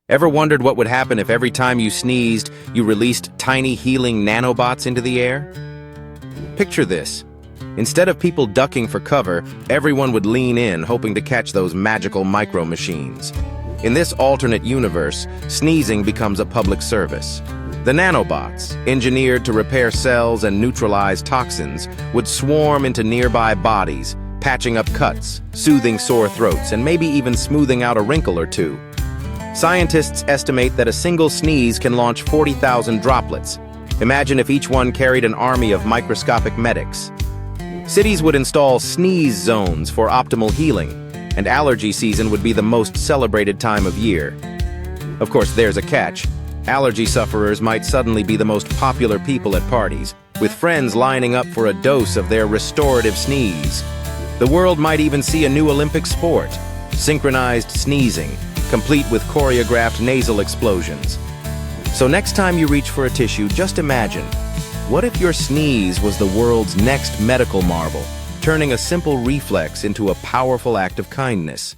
Ever wondered what would happen if every time you sneezed, you released tiny healing nanobots into the air? Picture this. Instead of people ducking for cover, everyone would lean in, hoping to catch those magical micro-machines. In this alternate universe, sneezing becomes a public service. The nanobots, engineered to repair cells and neutralize toxins, would swarm into nearby bodies, patching up cuts, soothing sore throats, and maybe even smoothing out a wrinkle or two. Scientists estimate that a single sneeze can launch 40,000 droplets. Imagine if each one carried an army of microscopic medics. Cities would install sneeze zones for optimal healing, and allergy season would be the most celebrated time of year. Of course, there's a catch. Allergy sufferers might suddenly be the most popular people at parties, with friends lining up for a dose of their restorative sneeze. The world might even see a new Olympic sport, synchronized sneezing, complete with choreographed nasal explosions. So next time you reach for a tissue, just imagine, what if your sneeze was the world's next medical marvel, turning a simple reflex into a powerful act of kindness?